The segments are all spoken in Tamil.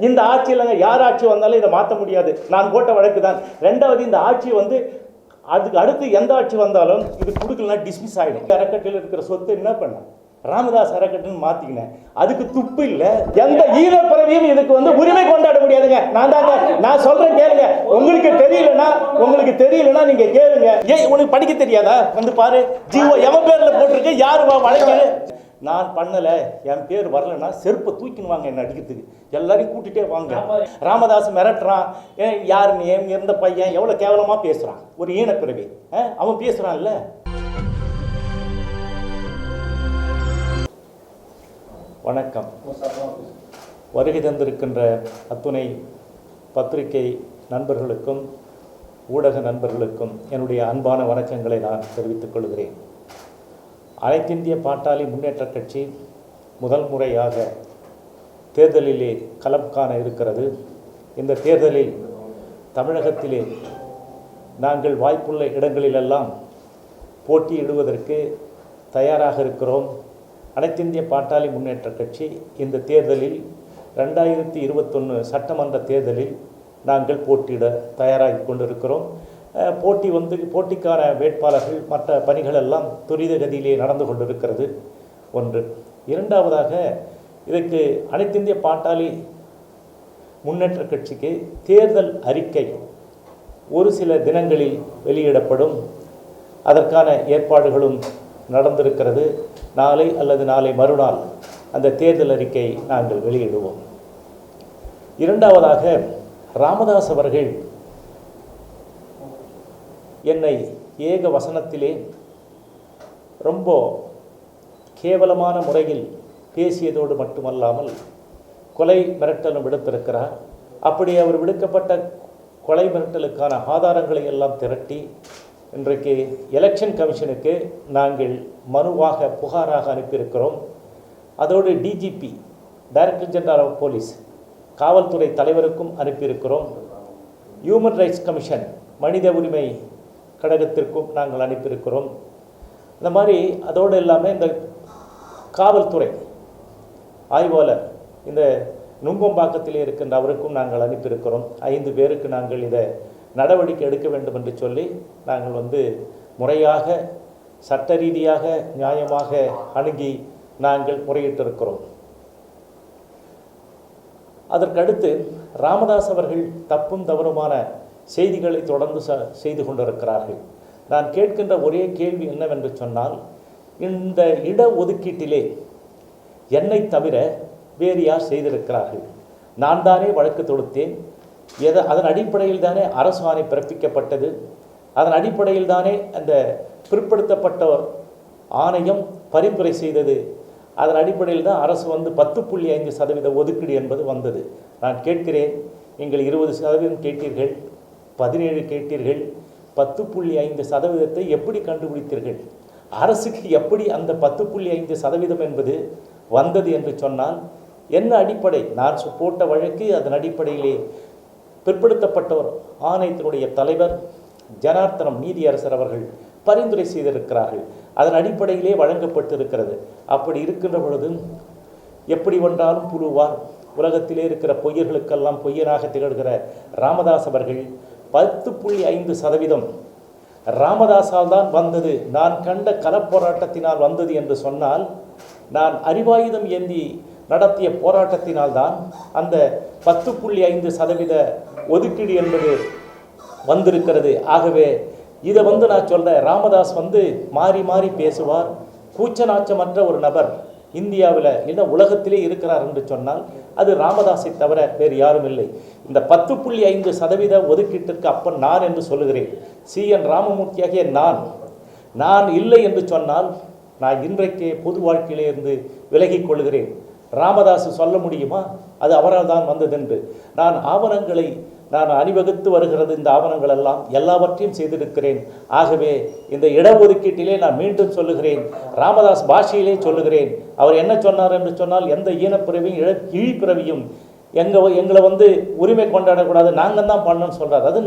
இந்த ஆட்சியில் யார் ஆட்சி வந்தாலும் இதை மாற்ற முடியாது. நான் போட்ட வழக்கு தான். ரெண்டாவது, இந்த ஆட்சி வந்து அதுக்கு அடுத்து எந்த ஆட்சி வந்தாலும் இது கொடுக்கலன்னா டிஸ்மிஸ் ஆகிடும். அறக்கட்டளையில் இருக்கிற சொத்து என்ன பண்ண ராமதாஸ் அறக்கட்டளைன்னு மாத்திக்கினேன். அதுக்கு துப்பு இல்லை. எந்த ஈழப்பிறவியும் இதுக்கு வந்து உரிமை கொண்டாட முடியாதுங்க. நான் சொல்றேன் கேளுங்க. உங்களுக்கு தெரியலன்னா நீங்க கேளுங்க. ஏன் உனக்கு படிக்க தெரியாதா? வந்து பாரு, ஜீவோ எவன் பேர்ல போட்டிருக்கு, யாரு வழக்கு. நான் பண்ணல, என் பேர் வரலன்னா செருப்பை தூக்கினுவாங்க என்ன அடிக்கிறதுக்கு. எல்லாரையும் கூட்டிகிட்டே வாங்க. ராமதாஸ் மிரட்டுறான். யார் நீ இருந்த பையன் எவ்வளோ கேவலமாக பேசுகிறான். ஒரு ஈனப்பிறவி அவன் பேசுகிறான்ல. வணக்கம். வருகை தந்திருக்கின்ற அத்துணை பத்திரிகை நண்பர்களுக்கும் ஊடக நண்பர்களுக்கும் என்னுடைய அன்பான வணக்கங்களை நான் தெரிவித்துக் கொள்கிறேன். அனைத்திந்திய பாட்டாளி முன்னேற்ற கட்சி முதல் முறையாக தேர்தலிலே களம் காண இருக்கிறது. இந்த தேர்தலில் தமிழகத்திலே நாங்கள் வாய்ப்புள்ள இடங்களிலெல்லாம் போட்டியிடுவதற்கு தயாராக இருக்கிறோம். அனைத்திந்திய பாட்டாளி முன்னேற்ற கட்சி இந்த தேர்தலில் 2021 சட்டமன்ற தேர்தலில் நாங்கள் போட்டியிட தயாராகி கொண்டிருக்கிறோம். போட்டிக்கான வேட்பாளர்கள் மற்ற பணிகள் எல்லாம் துரித கதியிலே நடந்து கொண்டிருக்கிறது. ஒன்று. இரண்டாவதாக, இதற்கு அனைத்திந்திய பாட்டாளி முன்னேற்ற கட்சிக்கு தேர்தல் அறிக்கை ஒரு சில தினங்களில் வெளியிடப்படும். அதற்கான ஏற்பாடுகளும் நடந்திருக்கிறது. நாளை அல்லது நாளை மறுநாள் அந்த தேர்தல் அறிக்கை நாங்கள் வெளியிடுவோம். இரண்டாவதாக, ராமதாஸ் அவர்கள் என்னை ஏக வசனத்திலே ரொம்ப கேவலமான முறையில் பேசியதோடு மட்டுமல்லாமல் கொலை மிரட்டலும் விடுத்திருக்கிறார். அப்படி அவர் விடுக்கப்பட்ட கொலை மிரட்டலுக்கான ஆதாரங்களை எல்லாம் திரட்டி இன்றைக்கு எலெக்ஷன் கமிஷனுக்கு நாங்கள் மனுவாக புகாராக அனுப்பியிருக்கிறோம். அதோடு DGP, director general of police, காவல்துறை தலைவருக்கும் அனுப்பியிருக்கிறோம். ஹியூமன் ரைட்ஸ் கமிஷன், மனித உரிமை கடகத்திற்கும் நாங்கள் அனுப்பியிருக்கிறோம். இந்த மாதிரி அதோடு இல்லாமல் இந்த காவல்துறை ஆய்வாளர் இந்த நுங்கம்பாக்கத்திலே இருக்கின்ற அவருக்கும் நாங்கள் அனுப்பியிருக்கிறோம். 5 பேருக்கு நாங்கள் இதை நடவடிக்கை எடுக்க வேண்டும் என்று சொல்லி நாங்கள் முறையாக சட்ட ரீதியாக நியாயமாக அணுகி நாங்கள் முறையிட்டிருக்கிறோம். அதற்கடுத்து ராமதாஸ் அவர்கள் தப்பும் தவறுமான செய்திகளை தொடர்ந்து செய்து கொண்டிருக்கிறார்கள். நான் கேட்கின்ற ஒரே கேள்வி என்னவென்று சொன்னால், இந்த இட ஒதுக்கீட்டிலே என்னை தவிர வேறு யார் செய்திருக்கிறார்கள்? நான் தானே வழக்கு தொடுத்தேன். அதன் அடிப்படையில் தானே அரசு ஆணை பிறப்பிக்கப்பட்டது. அதன் அடிப்படையில் தானே அந்த பிற்படுத்தப்பட்டோர் ஆணையம் பரிந்துரை செய்தது. அதன் அடிப்படையில் தான் அரசு 10.5% ஒதுக்கீடு என்பது வந்தது. நான் கேட்கிறேன், நீங்கள் 20% கேட்டீர்கள், 17 கேட்டீர்கள், 10.5% எப்படி கண்டுபிடித்தீர்கள்? அரசுக்கு எப்படி அந்த 10.5% என்பது வந்தது என்று சொன்னால் என்ன அடிப்படை? நான் போட்ட வழக்கு அதன் அடிப்படையிலே பிற்படுத்தப்பட்டோர் ஆணையத்தினுடைய தலைவர் ஜனார்த்தனம் நீதியரசர் அவர்கள் பரிந்துரை செய்திருக்கிறார்கள். அதன் அடிப்படையிலே வழங்கப்பட்டிருக்கிறது. அப்படி இருக்கின்ற பொழுது எப்படி ஒன்றாலும் புழுவார். உலகத்திலே இருக்கிற பொய்யர்களுக்கெல்லாம் பொய்யனாக திகழ்கிற ராமதாஸ் அவர்கள் 10.5% ராமதாஸால் தான் வந்தது, நான் கண்ட களப்போராட்டத்தினால் வந்தது என்று சொன்னால், நான் அறிவாயுதம் ஏந்தி நடத்திய போராட்டத்தினால் தான் அந்த 10.5% ஒதுக்கீடு என்பது வந்திருக்கிறது. ஆகவே இதை நான் சொல்கிறேன், ராமதாஸ் மாறி மாறி பேசுவார். கூச்சநாச்சமற்ற ஒரு நபர் இந்தியாவில் இல்லை உலகத்திலே இருக்கிறார் என்று சொன்னால் அது ராமதாஸை தவிர வேறு யாரும் இல்லை. இந்த 10.5% ஒதுக்கீட்டிற்கு அப்பன் நான் என்று சொல்லுகிறேன். CN ராமமூர்த்தியாகிய நான் இல்லை என்று சொன்னால் நான் இன்றைக்கே பொது வாழ்க்கையிலே இருந்து விலகிக் கொள்கிறேன். ராமதாஸ் சொல்ல முடியுமா அது அவரால் தான் வந்ததென்று? நான் ஆவணங்களை அணிவகுத்து வருகிறது. இந்த ஆவணங்கள் எல்லாம் எல்லாவற்றையும் செய்திருக்கிறேன். ஆகவே இந்த இடஒதுக்கீட்டிலே நான் மீண்டும் சொல்லுகிறேன், ராமதாஸ் பாஷையிலே சொல்லுகிறேன். அவர் என்ன சொன்னார் என்று சொன்னால், எந்த ஈனப்பிறவியும் இழிப்பிறவியும் எங்களை உரிமை கொண்டாடக்கூடாது, நாங்கள் தான் பண்ணணும்னு சொல்கிறார். அது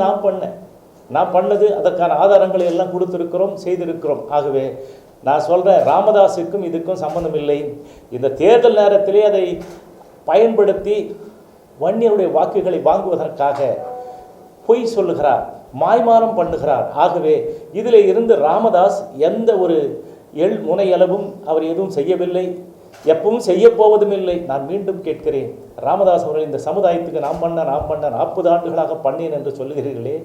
நான் பண்ணது, அதற்கான ஆதாரங்களை எல்லாம் கொடுத்துருக்கிறோம், செய்திருக்கிறோம். ஆகவே நான் சொல்கிறேன், ராமதாஸுக்கும் இதுக்கும் சம்பந்தம் இல்லை. இந்த தேர்தல் நேரத்திலே அதை பயன்படுத்தி வன்னியருடைய வாக்குகளை வாங்குவதற்காக பொய் சொல்லுகிறார், மாய்மாலம் பண்ணுகிறார். ஆகவே இதில் இருந்து ராமதாஸ் எந்த ஒரு முனையளவும் அவர் எதுவும் செய்யவில்லை, எப்பவும் செய்ய போவதும் இல்லை. நான் மீண்டும் கேட்கிறேன், ராமதாஸ் அவர்கள் இந்த சமுதாயத்துக்கு நாம் பண்ண 40 ஆண்டுகளாக பண்ணேன் என்று சொல்லுகிறீர்களே,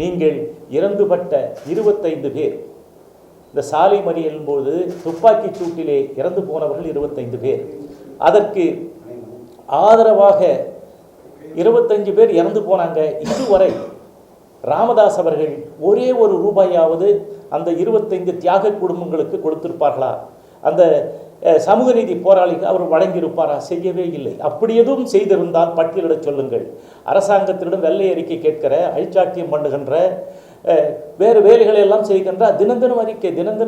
நீங்கள் இறந்துபட்ட 25 பேர், இந்த சாலை மறியலின் போது துப்பாக்கி சூட்டிலே இறந்து போனவர்கள் 25 பேர், அதற்கு ஆதரவாக 25 பேர் இறந்து போனாங்க. இதுவரை ராமதாஸ் அவர்கள் ஒரே ஒரு ரூபாயாவது அந்த 25 தியாக குடும்பங்களுக்கு கொடுத்திருப்பார்களா? அந்த சமூக நீதி போராளிகள் அவர் வழங்கியிருப்பாரா? செய்யவே இல்லை. அப்படி எதுவும் செய்திருந்தால் பட்டியலிட சொல்லுங்கள். அரசாங்கத்திடம் வெள்ளை அறிக்கை கேட்கிற, அழிச்சாட்டியம் பண்ணுகின்ற, வேறு வேலைகளை எல்லாம் செய்கின்றார். தினம் அறிக்கை, தினம்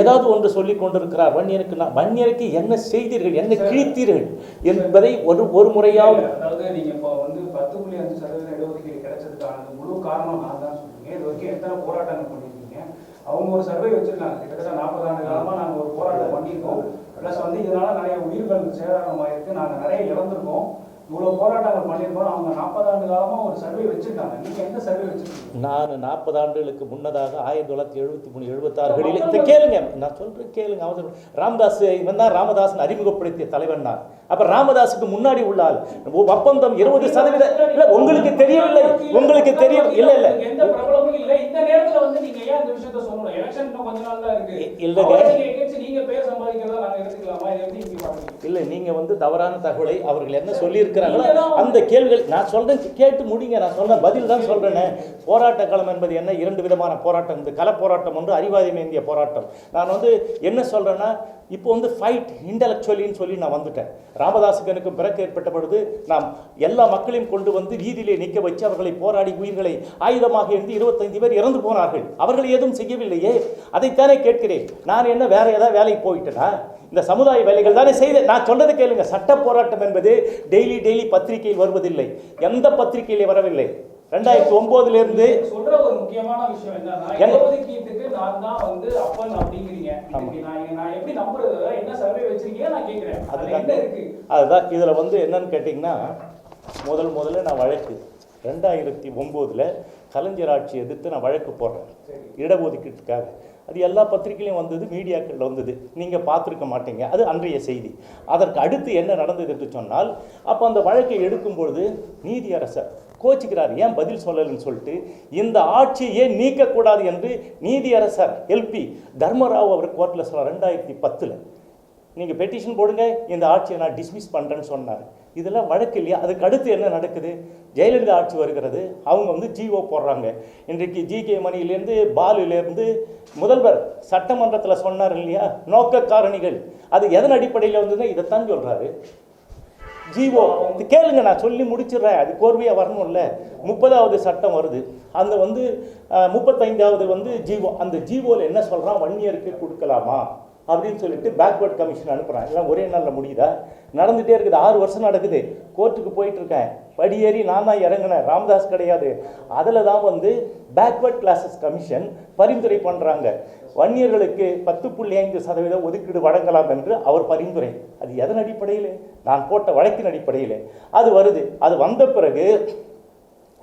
ஏதாவது ஒன்று சொல்லி கொண்டிருக்கிறார். வன்னியருக்கு என்ன செய்தீர்கள், என்ன கிழித்தீர்கள் என்பதை ஒரு முறையாவது. அதாவது நீங்க இப்போ வந்து 10.5% இடஒதுக்கீடு கிடைச்சதுக்கான முழு காரணம் நான் தான் சொன்னீங்க. இது வரைக்கும் எத்தனை போராட்டங்கள் பண்ணியிருக்கீங்க? அவங்க ஒரு சர்வே வச்சிருக்காங்க, கிட்டத்தட்ட 40 ஆண்டு காலமா நாங்கள் ஒரு போராட்டம் பண்ணியிருக்கோம், ப்ளஸ் வந்து இதனால நிறைய உயிர்கள் சேதாரமாயிருக்கு, நாங்கள் நிறைய இழந்திருக்கோம், இவ்வளோ போராட்டங்கள் பண்ணியிருக்கோம். அவங்க 40 ஆண்டு காலமாக ஒரு சர்வே வச்சுருக்காங்க. நீங்கள் எந்த சர்வே வச்சுருக்கீங்க? நான் 40 ஆண்டுகளுக்கு முன்னதாக 1973-76களில் இதை கேளுங்க, நான் சொல்கிறேன் கேளுங்க. அவசரம். ராமதாஸ் இவன் தான் ராமதாசன் அறிமுகப்படுத்திய தலைவன் நான். அப்போ ராமதாஸுக்கு முன்னாடி உள்ளால் ஒப்பந்தம் 20% இல்லை, உங்களுக்கு தெரியவில்லை, உங்களுக்கு தெரியும் இல்லை இல்லை எந்த பிரபலமும் இல்லை. இந்த நேரத்தில் வந்து நீங்கள் ஏன் இந்த விஷயத்த சொல்லணும்? எலெக்ஷன் இன்னும் கொஞ்ச நாள் தான் இருக்கு. இல்லைங்க, நீங்கள் பேர் சம்பாதிக்கிறதா நாங்கள் எடுத்துக்கலாமா? இதை எப்படி இப்படி பார்க்குறீங்க? இல்லை, நீங்கள் வந்து தவறான தகவலை அவர்கள் என்ன சொல்லியிருக்கிறாங்களோ அந்த கேள்விகள் நான் சொல்கிறேன், கேட்டு முடிங்க. நான் சொல்கிறேன், பதில் தான் சொல்கிறேன்னு. போராட்ட களம் என்பது என்ன? 2 விதமான போராட்டம். இந்த கள போராட்டம் ஒன்று, அறிவாதி மேந்திய போராட்டம். நான் வந்து என்ன சொல்கிறேன்னா, இப்போ வந்து ஃபைட் இன்டலெக்சுவலின்னு சொல்லி நான் வந்துட்டேன். ராமதாஸுக்கு எனக்கு பிறகு ஏற்பட்ட பொழுது நாம் எல்லா மக்களையும் கொண்டு வந்து வீதியிலே நிற்க வச்சு அவர்களை போராடி உயிர்களை ஆயுதமாக இருந்து 25 பேர் இறந்து போனார்கள். அவர்கள் எதுவும் செய்யவில்லையே, அதைத்தானே கேட்கிறேன். நான் என்ன வேற ஏதாவது வேலைக்கு போயிட்டேனா? இந்த சமுதாய வேலைகள் தானே செய்த. நான் சொல்றது கேளுங்க, சட்ட போராட்டம் என்பது டெய்லி பத்திரிகையில் வருவதில்லை, எந்த பத்திரிகையிலே வரவில்லை. 2009 சொல்ற ஒரு முக்கியமான விஷயம் என்னன்னா, இடஒதுக்கீட்டுக்கு நான் தான் வந்து அப்பன் அப்படிங்கிறீங்க. நான் எப்படி நம்புறது? என்ன சர்வே வச்சிருக்கீங்க நான் கேட்கிறேன். அதுதான் இதுல வந்து என்னன்னு கேட்டீங்கன்னா, முதல்ல நான் வழக்கு 2009 கலைஞர் ஆட்சி எதிர்த்து நான் வழக்கு போடுறேன் இடஒதுக்கீட்டுக்காக. அது எல்லா பத்திரிகையிலையும் வந்தது, மீடியாக்களில் வந்தது, நீங்கள் பார்த்துருக்க மாட்டீங்க, அது அன்றைய செய்தி. அதற்கு அடுத்து என்ன நடந்தது என்று சொன்னால், அப்போ அந்த வழக்கை எடுக்கும்பொழுது நீதியரசர் கோச்சிக்கிறார், ஏன் பதில் சொல்லலைன்னு சொல்லிட்டு இந்த ஆட்சியை நீக்கக்கூடாது என்று நீதியரசர் எல்பி தர்மராவ் அவர் கோர்ட்டில் சொன்னார் 2010. நீங்கள் பெட்டிஷன் போடுங்க, இந்த ஆட்சியை நான் டிஸ்மிஸ் பண்ணுறேன்னு சொன்னார். இதெல்லாம் வழக்கு இல்லையா? அதுக்கு அடுத்து என்ன நடக்குது? ஜெயலலிதா ஆட்சி வருகிறது, அவங்க வந்து ஜிஓ போடுறாங்க. இன்றைக்கு ஜிகே மணியிலேருந்து பாலுலேருந்து முதல்வர் சட்டமன்றத்தில் சொன்னார் இல்லையா, நோக்க காரணிகள். அது எதன் அடிப்படையில் வந்ததுன்னா இதைத்தான் சொல்கிறாரு. ஜிஓ கேளுங்க, நான் சொல்லி முடிச்சிடுறேன், அது கோர்வையாக வரணும்ல. 30வது சட்டம் வருது, அந்த வந்து 35வது வந்து ஜிஓ. அந்த ஜிஓவில் என்ன சொல்கிறான், வன்னியருக்கு கொடுக்கலாமா அப்படின்னு சொல்லிட்டு பேக்வர்ட் கமிஷன் அனுப்புகிறான். எல்லாம் ஒரே நாளில் முடியுதா? நடந்துகிட்டே இருக்குது, 6 வருஷம் நடக்குது. கோர்ட்டுக்கு போயிட்டுருக்கேன், படியேறி நான் தான் இறங்கினேன், ராமதாஸ் கிடையாது. அதில் தான் வந்து பேக்வர்ட் கிளாஸஸ் கமிஷன் பரிந்துரை பண்ணுறாங்க, வன்னியர்களுக்கு 10.5% ஒதுக்கீடு வழங்கலாம் என்று அவர் பரிந்துரை. அது எதன் அடிப்படையில்? நான் போட்ட வழக்கின் அடிப்படையில் அது வருது. அது வந்த பிறகு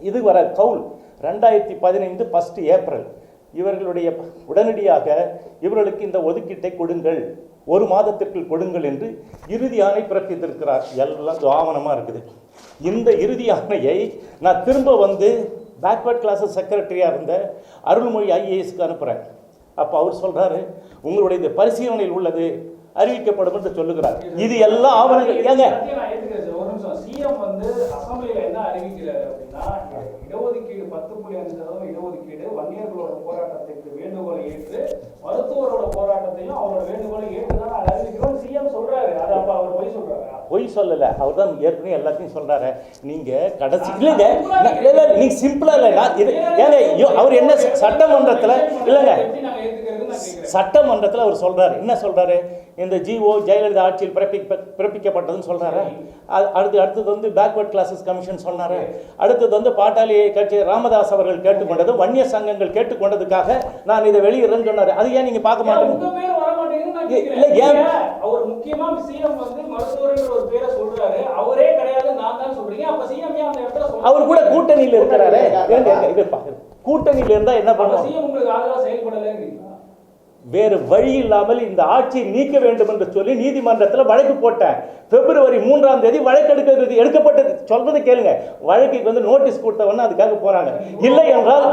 இது வர கவுல் 2015 1 ஏப்ரல் இவர்களுடைய உடனடியாக இவர்களுக்கு இந்த ஒதுக்கீட்டை கொடுங்கள், 1 மாதத்திற்குள் கொடுங்கள் என்று இறுதி ஆணை பிறப்பித்திருக்கிறார். எல்லாம் ஆவணமாக இருக்குது. இந்த இறுதி ஆணையை நான் திரும்ப வந்து பேக்வர்ட் கிளாஸஸ் செக்ரட்டரியாக இருந்த அருள்மொழி ஐஏஎஸ்க்கு அனுப்புகிறேன். அப்போ அவர் சொல்கிறாரு, உங்களுடைய இந்த பரிசீலனையில் உள்ளது, அறிவிக்கப்படும் என்று சொல்லுகிறார். இது எல்லாம் ஆவணங்கள். ஏங்க சிஎம் வந்து அசம்பிளியில் என்ன அறிவிக்கிறார் அப்படின்னா, இடஒதுக்கீடு 10.5% இடஒதுக்கீடு வன்னியர்களோட போராட்டத்திற்கு வேண்டுகோளை ஏற்று மருத்துவரோட போராட்டத்தையும் அவரோட வேண்டுகோளை ஏற்றுதான் அதை அறிவிக்கிறோம் சிஎம் சொல்றாரு. அது அப்ப அவர் பொய் சொல்றாரு? பொய் சொல்லல, அவர் தான் ஏற்கனவே எல்லாத்தையும் சொல்றாரு. நீங்க கடைசி இல்லைங்க, நீங்க சிம்பிளா இல்லை. ஏங்க அவர் என்ன சட்டமன்றத்தில் இல்லைங்க, சட்டமன்றத்தில் அவர் சொல்றாரு, என்ன சொல்றாரு, இந்த ஜிஓ ஜெயலலிதா ஆட்சியில் பிறப்பிக்கப்பட்டதுன்னு சொல்கிறாரு. அடுத்தது வந்து பேக்வர்ட் கிளாஸஸ் கமிஷன் சொன்னார். அடுத்தது வந்து பாட்டாளி கட்சி ராமதாஸ் அவர்கள் கேட்டுக்கொண்டது, வன்னிய சங்கங்கள் கேட்டுக்கொண்டதுக்காக நான் இதை வெளியிடுறேன்னு சொன்னார். அது ஏன் நீங்கள் பார்க்க மாட்டேங்க? இல்ல ஏன் அவர் முக்கியமா சிஎம் வந்து மருத்துவர்கள் ஒரு பேரை சொல்றாரு, அவரே கிடையாது நான் தான் சொல்றீங்க. அப்ப சிஎம் ஏன் அந்த இடத்துல சொல்றாரு? அவர் கூட கூட்டணியில் இருக்கிறாரு. கூட்டணியில் இருந்தா என்ன பண்ணுவோம்? சிஎம் உங்களுக்கு ஆதரவா செயல்படலைங்கிறீங்களா? வேறு வழி இல்லாமல் இந்த ஆட்சியை நீக்க வேண்டும் என்று சொல்லி நீதிமன்றத்தில் வழக்கு போட்டேன். பிப்ரவரி 3ஆம் தேதி வழக்கு எடுக்கப்பட்டது. சொல்றது கேளுங்க. வழக்குக்கு வந்து நோட்டீஸ் கொடுத்தவொன்னே அதுக்காக போறாங்க. இல்லை என்றால்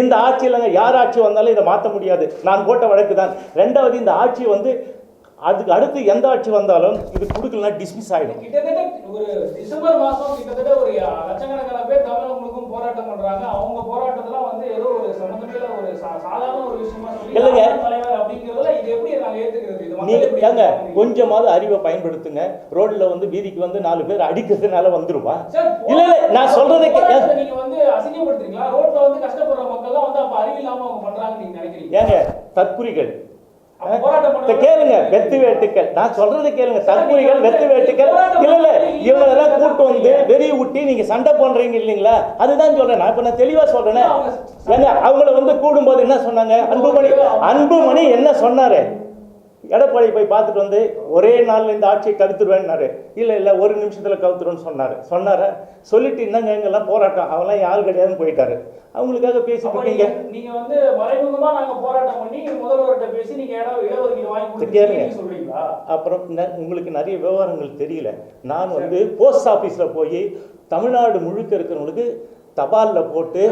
இந்த ஆட்சியில் யார் ஆட்சி வந்தாலும் இதை மாற்ற முடியாது. நான் போட்ட வழக்கு தான். ரெண்டாவது, இந்த ஆட்சி வந்து அதுக்கு அடுத்து எந்த ஆட்சி வந்தாலும் இது கொடுக்கலாம், டிஸ்மிஸ் ஆகிடும். கிட்டத்தட்ட ஒரு டிசம்பர் மாசம் கிட்டத்தட்ட ஒரு லட்சக்கணக்கான பேர் தமிழகம் முழுக்கும் போராட்டம் பண்றாங்க. அவங்க போராட்டத்தெல்லாம் வந்து ஏதோ ஒரு சம்பந்தமில்ல ஒரு சாதாரண ஒரு விஷயமா சொல்லி இல்லைங்க தலைவர் அப்படிங்கிறதுல இது எப்படி நாங்க ஏத்துக்கிறது? நீங்க கொஞ்சமாவது அறிவை பயன்படுத்துங்க. ரோட்ல வந்து வீதிக்கு வந்து 4 பேர் அடிக்கிறதுனால வந்துருவா? இல்ல இல்ல, நான் சொல்றதை நீங்க வந்து அசிங்கப்படுத்துறீங்களா? ரோட்ல வந்து கஷ்டப்படுற மக்கள் எல்லாம் வந்து அப்ப அறிவில்லாம அவங்க பண்றாங்க நீங்க நினைக்கிறீங்க? ஏங்க தற்குறிகள் கேளுங்க, வெத்து வேட்டுக்கள். நான் சொல்றது கேளுங்க. தற்குறிகள், வெத்து வேட்டுக்கள். இல்ல இல்ல, இவங்களெல்லாம் கூட்டு வந்து வெறி ஊட்டி நீங்க சண்டை போடுறீங்க இல்லைங்களா? அதுதான் சொல்றேன். நான் இப்ப நான் தெளிவா சொல்றேன். அவங்கள வந்து கூடும்போது என்ன சொன்னாங்க? அன்புமணி என்ன சொன்னாரு? எடப்பாடி போய் பார்த்துட்டு வந்து ஒரே நாளில் இந்த ஆட்சியை கவுத்துருவேன்னாரு. இல்லை இல்லை, ஒரு நிமிஷத்தில் கவுத்துருவேன்னு சொன்னார சொல்லிட்டு என்னங்க எங்கெல்லாம் போராட்டம், அவெல்லாம் யாரு கிடையாதுன்னு போயிட்டாரு. அவங்களுக்காக பேசிட்டு இருக்கீங்க. நீங்க வந்து மறைமுகமா நாங்க போராட்டம் பண்ணி முதல்வர்கிட்ட பேசி நீங்க இடஒதுக்கீடு வாங்கி கொடுத்தீங்க சொல்றீங்களா? அப்புறம் உங்களுக்கு நிறைய விவகாரங்கள் தெரியல. நான் வந்து போஸ்ட் ஆபீஸ்ல போய் தமிழ்நாடு முழுக்க இருக்கிறவங்களுக்கு தபால்ல போட்டு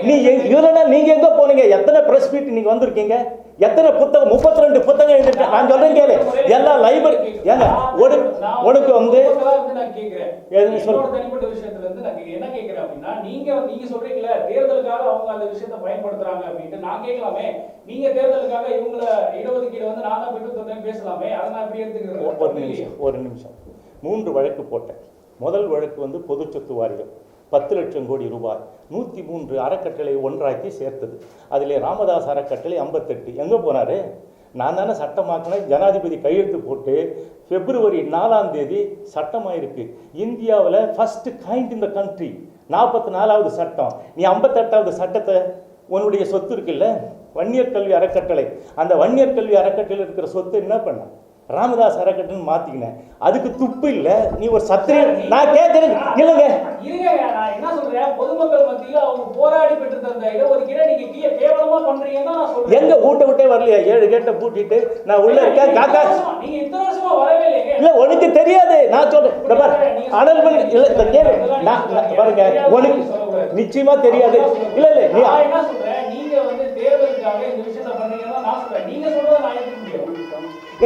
நீங்க எங்க போனீங்க? எத்தனை பிரஸ் மீட் நீங்க வந்திருக்கீங்க? எத்தனை புத்தகம்? 32 புத்தகம் எழுதிருக்க. நான் சொல்றேன் கேளு. எல்லா லைப்ரரி ஏங்க உனக்கு வந்து தனிப்பட்ட விஷயத்துல இருந்து நான் என்ன கேட்கிறேன் அப்படின்னா, நீங்க சொல்றீங்களா தேர்தலுக்காக அவங்க அந்த விஷயத்தை பயன்படுத்துறாங்க அப்படின்ட்டு நான் கேட்கலாமே. நீங்க தேர்தலுக்காக இவங்கள இடஒதுக்கீடு வந்து நான் தான் பெற்று தந்தேன் பேசலாமே. அதை நான் எப்படி எடுத்துக்கிறேன்? ஒரு நிமிஷம். 3 வழக்கு போட்டேன். முதல் வழக்கு வந்து பொது சொத்து வாரியம் 10 லட்சம் கோடி ரூபாய் 103 அறக்கட்டளை ஒன்றாக்கி சேர்த்தது. அதிலே ராமதாஸ் அறக்கட்டளை 58. எங்கே போனாரு? நான் தானே சட்டமாக்கினேன். ஜனாதிபதி கையெழுத்து போட்டு பிப்ரவரி 4ஆம் தேதி சட்டமாயிருக்கு. இந்தியாவில் ஃபர்ஸ்ட் கைண்ட் இந்த கண்ட்ரி 44வது சட்டம். நீ 58வது சட்டத்தை உன்னுடைய சொத்து இருக்குல்ல, வன்னியர் கல்வி அறக்கட்டளை, அந்த வன்னியர் கல்வி அறக்கட்டளையில் இருக்கிற சொத்து என்ன பண்ண? ராமதாஸ் அறக்கட்டளைன்னு மாத்திக்கினேன். அதுக்கு துப்பு இல்ல. நீ ஒரு சத்திரியன். நான் கேட்கிறேன் இல்லங்க, நான் என்ன சொல்றேன், பொதுமக்கள் மத்தியில அவங்க போராடி பெற்று தந்த இடஒதுக்கீடை நீங்க கேவலமா பண்றீங்கன்னு நான் சொல்றேன். எங்க விட்டே வரலையா? 7 கேட்டை பூட்டிட்டு நான் உள்ள இருக்கேன். காக்கா நீங்க இத்தனை வருஷமா வரவே இல்லைங்க. இல்ல உனக்கு தெரியாது. நான் சொல்றேன் அனல் பண்ணி இல்ல கேளு. நான் பாருங்க, உனக்கு நிச்சயமா தெரியாது. இல்ல இல்ல, நீ என்ன சொல்றேன், நீங்க வந்து தேர்தலுக்காக இந்த விஷயத்தை பண்றீங்கன்னு நான் சொல்றேன். நீங்க சொல்றதை நான் ஏத்துக்க முடியும்.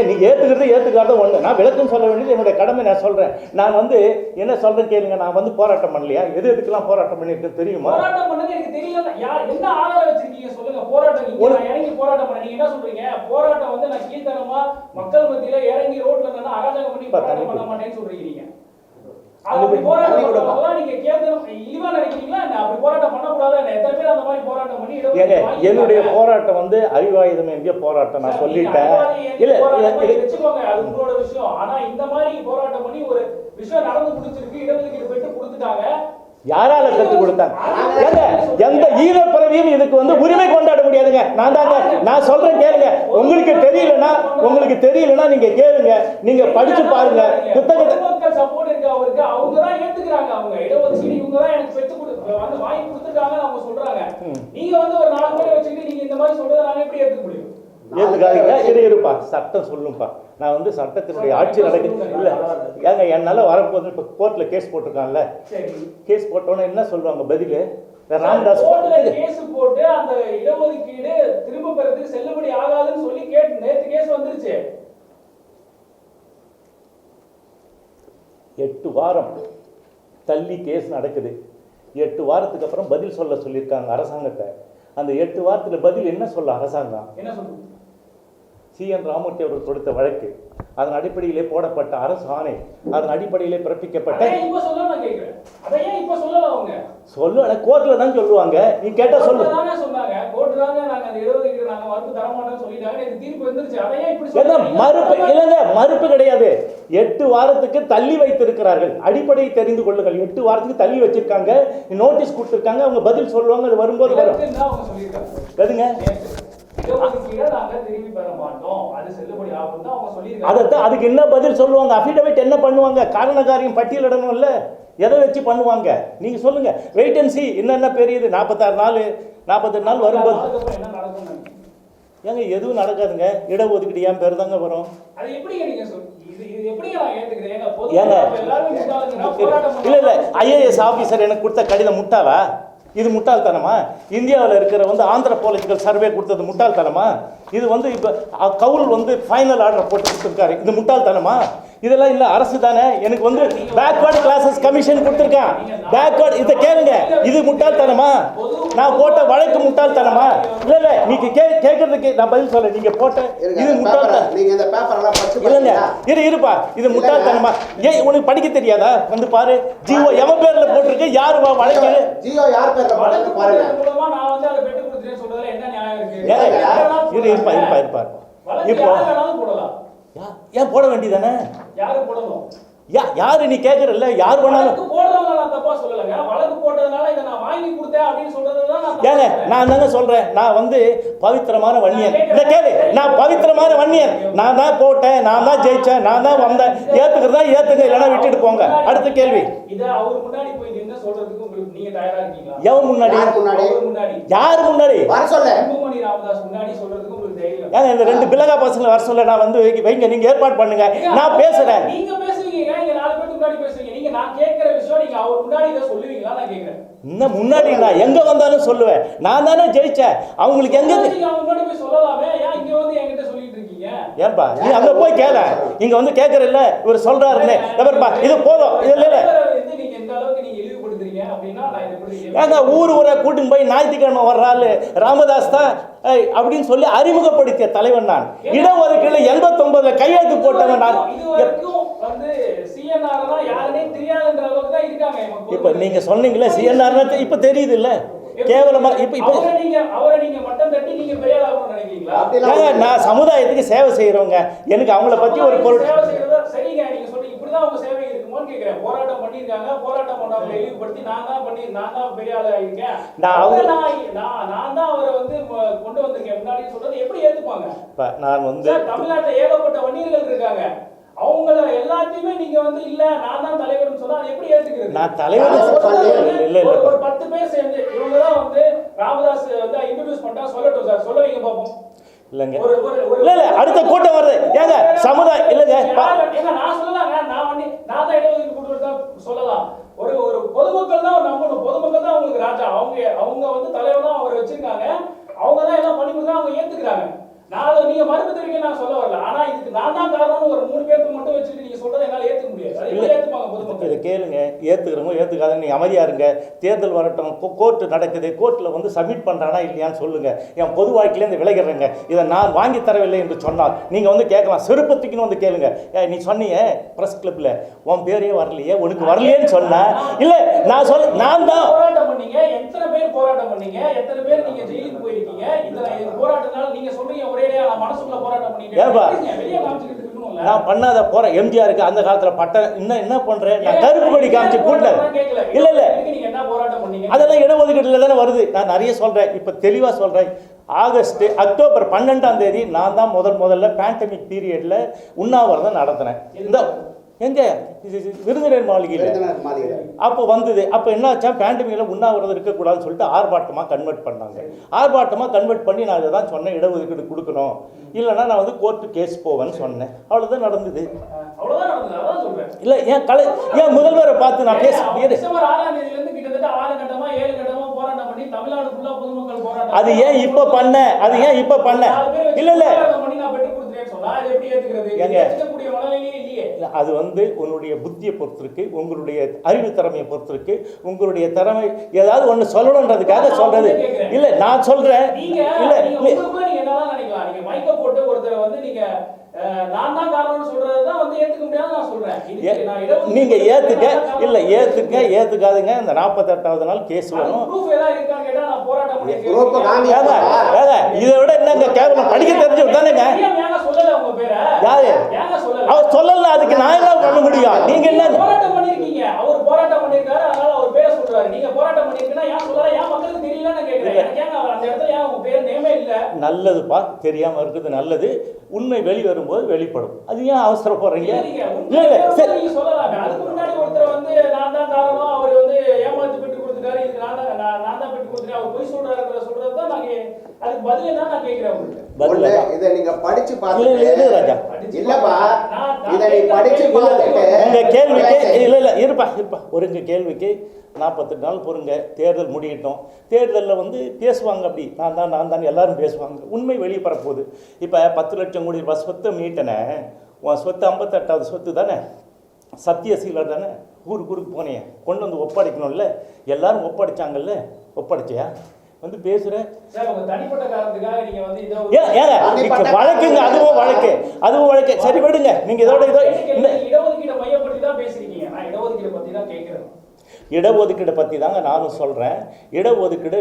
நீங்க ஏத்துக்காத ஒண்ணு. நான் விளக்கம் சொல்ல வேண்டியது என்னுடைய கடமை. நான் சொல்றேன். நான் வந்து என்ன சொல்றேன் கேளுங்க. நான் வந்து போராட்டம் பண்ணலையா? எதுக்கெல்லாம் போராட்டம் பண்ணிருக்கேன் தெரியுமா? போராட்டம் பண்ணது எனக்கு தெரியல. என்ன ஆதாரம் வச்சிருக்கீங்க சொல்லுங்க. போராட்டம் நீங்க இறங்கி போராட்டம் பண்ண நீங்க என்ன சொல்றீங்க? போராட்டம் வந்து நான் கீழ்த்தனமா மக்கள் மத்தியில இறங்கி ரோட்ல நின்னு அராஜகம் பண்ணி போராட்டம் பண்ண மாட்டேன்னு சொல்றீங்க. அப்படி போராட்டம் பண்ணலாம் நீங்க கேட்கணும் இழிவா நினைக்கிறீங்களா? அப்படி போராட்டம் பண்ணக்கூடாது. எத்தனை பேர் அந்த மாதிரி போராட்டம் பண்ணி என்னுடைய போராட்டம் வந்து அறிவாயுதம் என்கிற போராட்டம். நான் சொல்லிட்டேன். இல்ல வச்சுக்கோங்க, அது உங்களோட விஷயம். ஆனா இந்த மாதிரி போராட்டம் பண்ணி ஒரு விஷயம் நடந்து முடிச்சிருக்கு, இடஒதுக்கீடு பெற்று கொடுத்துட்டாங்க. யாரால கத்து கொடுத்தாங்க? எந்த ஈழப்பிறவியும் இதுக்கு வந்து உரிமை கொண்டாட முடியாதுங்க. நான் சொல்றேன் கேளுங்க. உங்களுக்கு தெரியலன்னா நீங்க கேளுங்க. நீங்க படிச்சு பாருங்க புத்தகத்தை. சப்போர்ட் இருக்கு அவருக்கு. அவங்க தான் ஏத்துக்கறாங்க. அவங்க இடஒதுக்கீடு இவங்க தான் எனக்கு பெற்று வந்து வாங்கி கொடுத்துட்டாங்க அவங்க சொல்றாங்க. நீங்க வந்து ஒரு 4 பேரை வச்சுக்கிட்டு நீங்க இந்த மாதிரி சொல்றதை நாங்க எப்படி ஏத்துக்க முடியும்? ஏத்துக்காதீங்க. இருப்பா, சட்டம் சொல்லும்பா. நான் வந்து சட்டத்தினுடைய ஆட்சி நடக்குது இல்ல ஏங்க. என்னால வரப்போது இப்ப கோர்ட்ல கேஸ் போட்டிருக்காங்கல்ல, கேஸ் போட்டோன்னு என்ன சொல்லுவாங்க பதிலு? ராமதாஸ் கேஸ் போட்டு அந்த இடஒதுக்கீடு திரும்ப பெறதுக்கு செல்லுபடி ஆகாதுன்னு சொல்லி நேத்து கேஸ் வந்துருச்சு. 8 வாரம் தள்ளி கேஸ் நடக்குது. 8 வாரத்துக்கு அப்புறம் பதில் சொல்ல சொல்லியிருக்காங்க அரசாங்கத்தை. அந்த 8 வாரத்துல பதில் என்ன சொல்ல அரசாங்கம்? என்ன சொல்லுங்க? CN ராமூர்த்தி அவர்கள் கொடுத்த வழக்கு, அதன் அடிப்படையிலே போடப்பட்ட அரசு ஆணை, அதன் அடிப்படையிலே பிறப்பிக்கப்பட்ட சொல்ல கோர்ட்ல தான் சொல்லுவாங்க. நீ கேட்டா சொல்லு. மறுப்பு இல்லைங்க, மறுப்பு கிடையாது. 8 வாரத்துக்கு தள்ளி வைத்திருக்கிறார்கள். அடிப்படையை தெரிந்து கொள்ளுங்கள். 8 வாரத்துக்கு தள்ளி வச்சிருக்காங்க, நோட்டீஸ் கொடுத்திருக்காங்க. அவங்க பதில் சொல்லுவாங்க. அது வரும்போது வரும். எதுங்க அதுக்கு என்ன பதில் சொல்லுவாங்க? அஃபிடவிட் என்ன பண்ணுவாங்க? காரண காரியம் பட்டியலிடணும்ல, எதை வச்சு பண்ணுவாங்க நீங்க சொல்லுங்க. Wait and see. என்னென்ன பெரியது 46 நாள் 48 நாள் வரும்போது ஏங்க எதுவும் நடக்காதுங்க. இடஒதுக்கீடு ஏன் பேர் தாங்க வரும். இல்ல இல்ல IAS ஆபீசர் எனக்கு கொடுத்த கடிதம் முட்டாளா? இது முட்டாள்தனமா? இந்தியாவில் இருக்கிற ஆந்திரபாலஜிக்கல் சர்வே கொடுத்தது முட்டாள்தனமா? இது இப்போ கவுல் ஃபைனல் ஆர்டர் போட்டு கொடுத்துருக்காரு. இது முட்டாள்தனமா? இதெல்லாம் இல்லை, அரசு தானே. எனக்கு பேக்வர்ட் கிளாஸஸ் கமிஷன் கொடுத்துருக்கான். பேக்வர்ட் இதை கேளுங்க. இது முட்டாள்தனமா? நான் போட்ட வழக்கு முட்டாள்தனமா? இல்லை இல்லை, நீங்க கேட்கறதுக்கு நான் பதில் சொல்ல. நீங்க போட்ட இது முட்டாள்தனம் இல்லைங்க. இருப்பா, இது முட்டாள்தனமா? ஏன் உனக்கு படிக்க தெரியாதா? பாரு, ஜியோ எவன் பேர்ல போட்டிருக்கு, யாரு வழக்கு ஜியோ யார் பேர்ல வழக்கு பாருங்க. இருப்பார் இப்போ ஏன் போட வேண்டியதானே? யாரு போடணும்? யாரு நீ கேக்குறல்ல? யார் வேணாலும் ஏங்க நான் தாங்க சொல்றேன். நான் பவித்திரமான வன்னியன். இதை கேளு, நான் பவித்திரமான வன்னியன். நான் தான் போட்டேன், நான் தான் ஜெயிச்சேன், நான் தான் வந்தேன். ஏத்துக்கிறதா ஏத்துங்க, இல்லைன்னா விட்டுட்டு போங்க. அடுத்த கேள்வி. எவன் முன்னாடி? யாரு முன்னாடி? ஏங்க இந்த 2 பிளகா பசங்களை வர சொல்ல நான் வைங்க, நீங்க ஏற்பாடு பண்ணுங்க, நான் பேசுறேன். இன்னும் முன்னாடி நான் எங்க வந்தாலும் சொல்லுவேன். நான் தானே ஜெயிச்சேன். அவங்களுக்கு எங்க ஏன்பா நீ அங்க போய் கேள. இங்க கேக்குறல்ல, இவர் சொல்றாருன்னு. இது போதும். இல்ல ஏங்க ஊரை கூட்டின்னு போய் ஞாயிற்றுக்கிழமை வர்றாள் ராமதாஸ் தான் அப்படின்னு சொல்லி அறிமுகப்படுத்திய தலைவன் நான். இடஒதுக்கீடு 89 கையெழுத்து போட்டவன் நான். இப்ப நீங்க சொன்னீங்களே CNR இப்ப தெரியுது இல்ல, கேவலமா. நான் சமுதாயத்துக்கு சேவை செய்யறவங்க. எனக்கு அவங்கள பத்தி ஒரு பொருள் போராட்டம் பண்ணிருக்காங்க. போராட்டம் பண்ணவங்களை இழிவுபடுத்தி நான் தான் பெரிய ஆளா இருக்கேன், நான் தான் அவரை கொண்டு வந்திருக்கேன் முன்னாடி சொல்றது எப்படி ஏத்துப்பாங்க? நான் தமிழ்நாட்டில் ஏகப்பட்ட வன்னியர்கள் இருக்காங்க. அவங்கள எல்லாத்தையுமே நீங்க இல்ல நான் தான் தலைவர்னு சொன்னா அது எப்படி ஏத்துக்கிறது? நான் தலைவர் இல்ல ஒரு 10 பேர் சேர்ந்து இவங்க தான் ராமதாஸ் இன்ட்ரோ듀ஸ் பண்ணிட்டா சொல்லட்டும் சார், சொல்ல வைங்க பாப்போம். இல்லங்க இல்ல இல்ல அடுத்த கூட்டம் வருது. ஏங்க சமுதாயம் இல்லங்க நான் சொல்லலாங்க. நான் தான் இடஒதுக்கீடு கொடுத்தா சொல்லலாம். ஒரு பொதுமக்கள் தான் நம்பணும். பொதுமக்கள் தான் அவங்களுக்கு ராஜா. அவங்க தலைவர் தான் அவரை வச்சிருக்காங்க. அவங்க தான் எல்லாம் பண்ணி கொடுத்தா அவங்க ஏத்துக்கிறாங்க. நான் நீங்க மறுப்பு தெரிவிக்க நான் சொல்ல வரல. ஆனா இதுக்கு நான் தான் காரணம்னு ஒரு 3 பேருக்கு மட்டும் வச்சுட்டு நீங்க சொல்றதை என்னால ஏத்துக்க முடியாது. அதை ஏத்துப்பாங்க பொதுமக்கள். இதை கேளுங்க, ஏத்துக்கிறவங்க ஏத்துக்காத, நீங்க அமைதியா இருங்க. தேர்தல் வரட்டும், கோர்ட் நடக்குது, கோர்ட்ல சப்மிட் பண்றானா இல்லையான்னு சொல்லுங்க. என் பொது வாழ்க்கையிலேருந்து விலகிறேங்க. இதை நான் வாங்கி தரவில்லை என்று சொன்னால் நீங்க கேட்கலாம். செருப்பத்துக்குன்னு கேளுங்க. நீ சொன்னீங்க பிரஸ் கிளப்ல உன் பேரே வரலையே, உனக்கு வரலையேன்னு சொன்ன இல்ல. நான் சொல்ல நான் தான் போராட்டம் பண்ணீங்க. எத்தனை பேர் போராட்டம் பண்ணீங்க? எத்தனை பேர் நீங்க ஜெயிலுக்கு போயிருக்கீங்க? இந்த போராட்டத்தால நீங்க சொல்றீங்க நான் பண்ணாத போற எம்ஜிஆருக்கு அந்த காலத்துல பட்ட என்ன பண்றேன்? நான் கருப்பு கொடி காமிச்சு கூட்டல. இல்ல இல்ல அதெல்லாம் இடஒதுக்கீடுல தானே வருது. நான் நிறைய சொல்றேன், இப்ப தெளிவா சொல்றேன். அக்டோபர் 12ஆம் தேதி நான் தான் முதல்ல பேண்டமிக் பீரியட்ல உண்ணாவிரதம் நடத்தினேன். இந்த எங்க விருந்தினர் மாளிகையில் அப்போ வந்தது. அப்போ என்னாச்சா, பேண்டமிக்கில் உண்ணாவிரதம் இருக்கக்கூடாதுன்னு சொல்லிட்டு ஆர்ப்பாட்டமாக கன்வெர்ட் பண்ணாங்க. ஆர்ப்பாட்டமாக கன்வெர்ட் பண்ணி நான் இதை தான் சொன்னேன், இடஒதுக்கீடு கொடுக்கணும், இல்லைன்னா நான் கோர்ட்டு கேஸ் போவேன்னு சொன்னேன். அவ்வளோதான் நடந்தது. இல்லை ஏன் முதல்வரை பார்த்து நான் அது ஏன் இப்போ பண்ண இல்ல இல்ல நான் இதை எப்படி ஏத்துக்கிறது? ஏங்க? ஏத்துக்கக்கூடிய மனநிலையே இல்லையே. இல்ல, அது வந்து உன்னுடைய புத்தியை பொறுத்திருக்கு, உங்களுடைய அறிவு திறமையை பொறுத்திருக்கு, உங்களுடைய திறமை ஏதாவது ஒன்று சொல்லணுன்றதுக்காக சொல்றது. இல்லை நான் சொல்றேன். நீங்க இல்லை நீங்க இல்லை உங்களுக்குள்ள நீங்க என்னதான் நினைக்கலாம்? நீங்க மைக்க போட்டு ஒருத்தரை வந்து நீங்க நான் தான் காரணம்னு சொல்றதுதான் வந்து ஏத்துக்க முடியாது நான் சொல்றேன். இதுக்கு நான் இடஒதுக்கீடு நீங்க ஏத்துக்க இல்லை ஏத்துக்க ஏத்துக்காதுங்க. இந்த 48வது நாள் கேஸ் வரும். ப்ரூஃப் ஏதாவது இருக்கான்னு கேட்டா நான் போராட்டம் குரூப் காமி ஏங்க, ஏங்க, இதை விட என்னங்க கேவலம்? படிக்க தெரிஞ்சவர் தானேங்க. ஏங்க சொல்லல உங்க பேரை? யாரு? ஏங்க சொல்லல? அவர் சொல்லல, அதுக்கு நான் என்ன பண்ண முடியும்? நீங்க என்ன போராட்டம் பண்ணிருக்கீங்க? அவர் போராட்டம் பண்ணிருக்காரு, அதனால அவர் பேரை சொல்றாரு. நீங்க போராட்டம் பண்ணிருக்கீங்கன்னா ஏன் சொல்லல? ஏன் மக்களுக்கு தெரியலன்னு கேக்குறேன். எனக்கு ஏங்க அவர் அந்த இடத்துல ஏன் உங்க பேர் நேமே இல்ல? நல்லதுப்பா, தெரியாம இருக்குது நல்லது. உண்மை வெளிவரும்போது வெளிப்படும். அது ஏன் அவசரப்படுறீங்க? இல்ல இல்ல சரி, நீங்க சொல்லலாமே. அதுக்கு முன்னாடி ஒருத்தர் வந்து நான் தான் காரணம், அவர் வந்து ஏமாத்து பெற்று கொடுத்துட்டாரு, இதுக்கு நான் தான் பெற்று கொடுத்துட்டேன், அவர் பொய் சொல்றாருன்ற சொல்றது தான் நாங்க அதுக்கு பதிலே தான் நான் கேக்குறேன் உங்களுக்கு. ஒண்ணு இதை நீங்க படிச்சு இல்ல, பார்த்துட்டு இல்ல, ராஜா. இல்லப்பா இதை நீ படிச்சு பார்த்துட்டு உங்க கேள்விக்கு இல்ல இருப்பா ஒருங்க கேள்விக்கு 48 நாள் பொறுங்க. தேர்தல் முடியட்டும். தேர்தலில் வந்து பேசுவாங்க. அப்படி நான் தான் எல்லாரும் பேசுவாங்க. உண்மை வெளியே பரப்போகுது. இப்போ 10 லட்சம் கோடி ரூபாய் சொத்தை மீட்டனே, உன் சொத்து 58வது சொத்து தானே, சத்தியசீலர் தானே, ஊருக்கு போனேன் கொண்டு வந்து ஒப்படைக்கணும்ல. எல்லாரும் ஒப்படைச்சாங்கல்ல, ஒப்படைச்சியா வந்து பேசுற? சார் உங்க தனிப்பட்ட காரணத்துக்காக நீங்க வந்து ஏங்க வழக்குங்க, அதுவும் வழக்கு. சரி விடுங்க, நீங்க இதோட இடஒதுக்கீடு மையப்படுத்தி தான் பேசுறீங்க. நான் இடஒதுக்கீடு பத்தி தான் கேட்கிறேன். இடஒதுக்கீடு பற்றி தாங்க நானும் சொல்கிறேன். இடஒதுக்கீடு